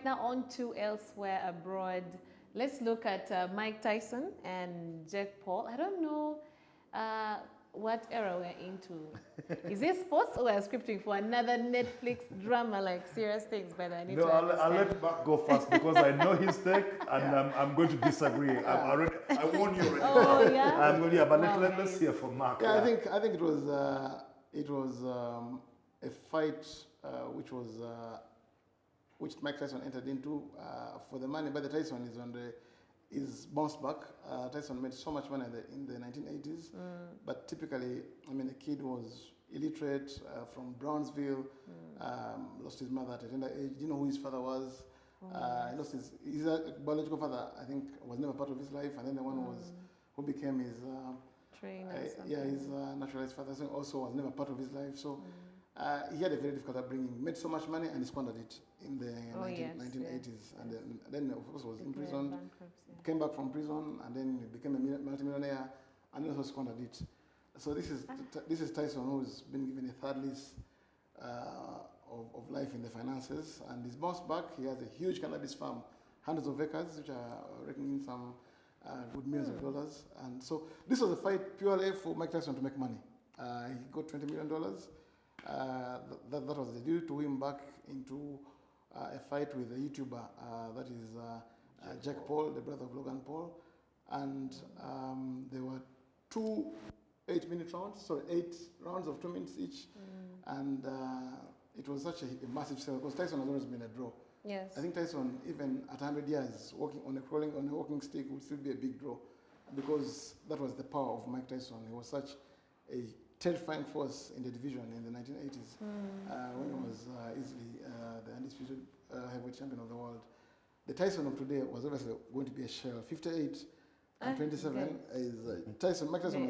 now on to elsewhere abroad. Let's look at Mike Tyson and Jack Paul. I don't know what era we're into. Is it sports or we're scripting for another Netflix drama, like serious things? But I need to understand. I'll let Mark go first because I know his take and I'm going to disagree. I warn you already. Oh yeah. But let's hear from Mark. Yeah, I think it was a fight which Mike Tyson entered into for the money. But the Tyson is bounced back. Tyson made so much money in the 1980s, but typically, I mean, the kid was illiterate from Brownsville, lost his mother at a tender age, didn't know who his father was. He lost his biological father, I think, was never part of his life, and then the one who became his his naturalized father also was never part of his life. So he had a very difficult upbringing, made so much money, and he squandered it in the 1980s. And then of course, was imprisoned, came back from prison, and then became a multimillionaire, and then also squandered it. So this is Tyson, who's been given a third lease of life in the finances, and he's bounced back. He has a huge cannabis farm, hundreds of acres, which are raking in some good millions of dollars. And so this was a fight purely for Mike Tyson to make money. He got $20 million. That was the deal, to him back into a fight with a YouTuber, that is Jack Paul, the brother of Logan Paul. And there were 8 rounds of 2 minutes each. And it was such a massive sale because Tyson has always been a draw. Yes. I think Tyson, even at 100 years, walking on a walking stick, would still be a big draw, because that was the power of Mike Tyson. He was such a terrifying force in the division in the 1980s, when he was easily the undisputed heavyweight champion of the world. The Tyson of today was obviously going to be a shell. 58 and 27 is Tyson. Mike Tyson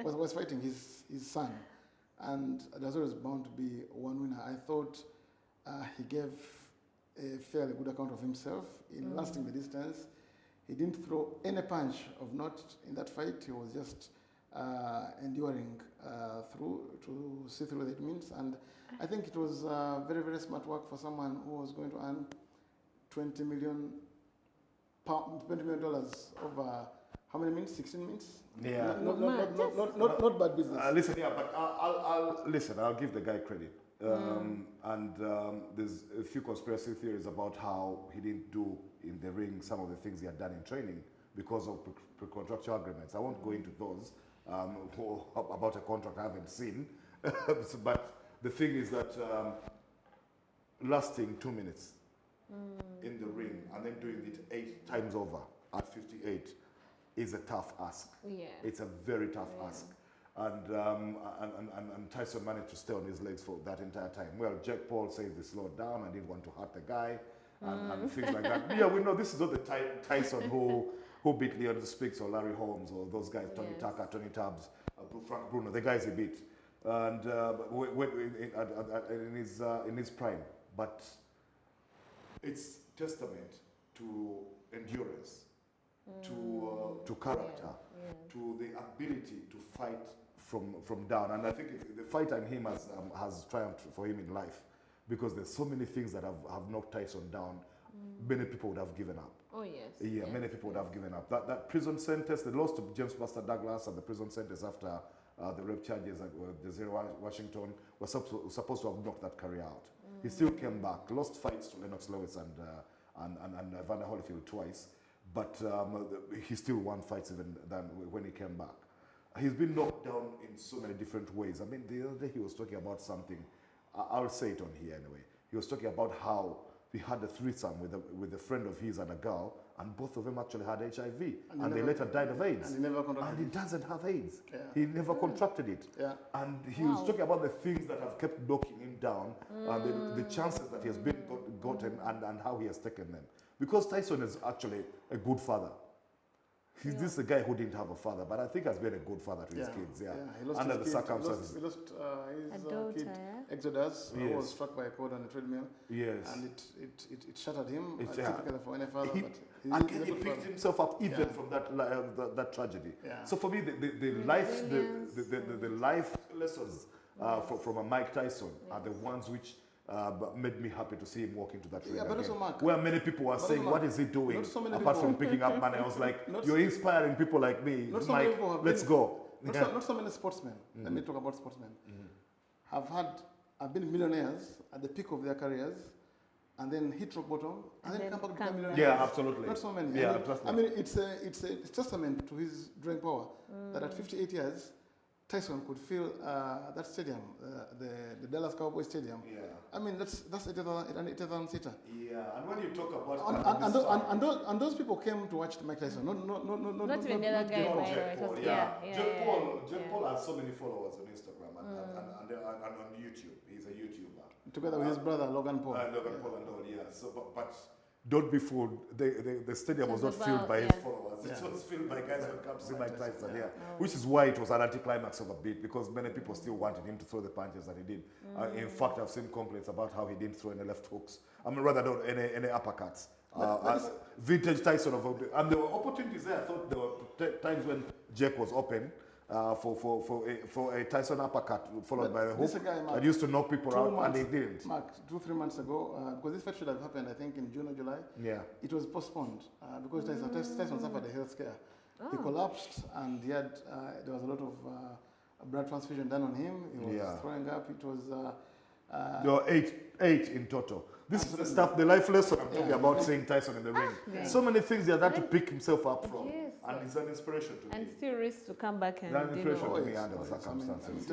was fighting his son, and there's always bound to be one winner. I thought he gave a fairly good account of himself in lasting the distance. He didn't throw any punch of note in that fight. He was just enduring through to see through what it means. And I think it was very, very smart work for someone who was going to earn $20 million over how many minutes? 16 minutes? Yeah. Not bad business. Listen, but I'll give the guy credit. There's a few conspiracy theories about how he didn't do in the ring some of the things he had done in training because of pre-contractual agreements. I won't go into those about a contract I haven't seen. But the thing is that lasting 2 minutes in the ring and then doing it 8 times over at 58 is a tough ask. Yeah. It's a very tough ask. And Tyson managed to stay on his legs for that entire time. Well, Jack Paul says they slowed down and didn't want to hurt the guy and things like that. Yeah, we know this is not the Tyson who beat Leon Speaks or Larry Holmes or those guys, Tony Tucker, Tony Tubbs, Frank Bruno, the guys he beat, and in his prime. But it's testament to endurance, to character, to the ability to fight from down. And I think the fighter in him has triumphed for him in life, because there's so many things that have knocked Tyson down. Many people would have given up. Oh yes. Yeah, many people would have given up. That prison sentence, they lost to James Buster Douglas, and the prison sentence after the rape charges at Desiree Washington was supposed to have knocked that career out. He still came back, lost fights to Lennox Lewis and Evander Holyfield twice, but he still won fights even than when he came back. He's been knocked down in so many different ways. I mean, the other day he was talking about something. I'll say it on here anyway. He was talking about how he had a threesome with a friend of his and a girl, and both of them actually had HIV, and they later died of AIDS. And he doesn't have AIDS. Yeah. He never contracted it. Yeah. And he was talking about the things that have kept knocking him down, and the chances that he has been gotten, and how he has taken them. Because Tyson is actually a good father. This is a guy who didn't have a father, but I think has been a good father to his kids. Yeah. He lost under his the circumstances. He lost his daughter, kid, Exodus, who was struck by a cord on a treadmill. Yes. And it shattered him, typical for any father. But he picked himself up even from that tragedy. Yeah. So for me, the life lessons from a Mike Tyson are the ones which but made me happy to see him walk into that ring but again. also Mark, Where many people were saying, what is he doing not so many apart people- from picking up money? I was like, Not you're inspiring people like me. Not so many Mike, people have let's been- go. not so many sportsmen. Let me talk about sportsmen. Have been millionaires at the peak of their careers, and then hit rock bottom, and then come back to become millionaires. Yeah, absolutely. Not so many. Yeah, trust me. I mean, it's a testament to his drawing power that at 58 years, Tyson could fill that stadium, the Dallas Cowboys Stadium. Yeah. I mean, that's an 80,000 seater. Yeah, and when you talk about And those people came to watch Mike Tyson. Not even the other guy, Jake Paul. by the way. Jake Paul, Jake Paul has so many followers on Instagram and on YouTube. He's a YouTuber. Together with his brother Logan Paul. Logan Paul and all, yeah. So, but don't be fooled. The stadium was not Just filled about, by his yeah. followers. It Yeah. was filled by guys who come to see Mike Tyson, yeah. Which is why it was an anticlimax of a bit, because many people still wanted him to throw the punches that he did. In fact, I've seen complaints about how he didn't throw any left hooks. I mean, rather not any uppercuts. Vintage Tyson and there were opportunities there. I thought there were times when Jake was open for a Tyson uppercut followed by the hook. Mark, that used to knock people out, and he didn't. Mark, 2-3 months ago, because this fight should have happened, I think, in June or July. Yeah. It was postponed because Tyson suffered a health scare. He collapsed, and he had there was a lot of blood transfusion done on him. He was throwing up. It was. There were eight in total. This is the stuff, the life lesson I'm talking about seeing Tyson in the ring. Yeah. So many things there that to pick himself up from. Yes. And it's an inspiration to And me. still risks to come back and It's an inspiration you know, to me under the circumstances.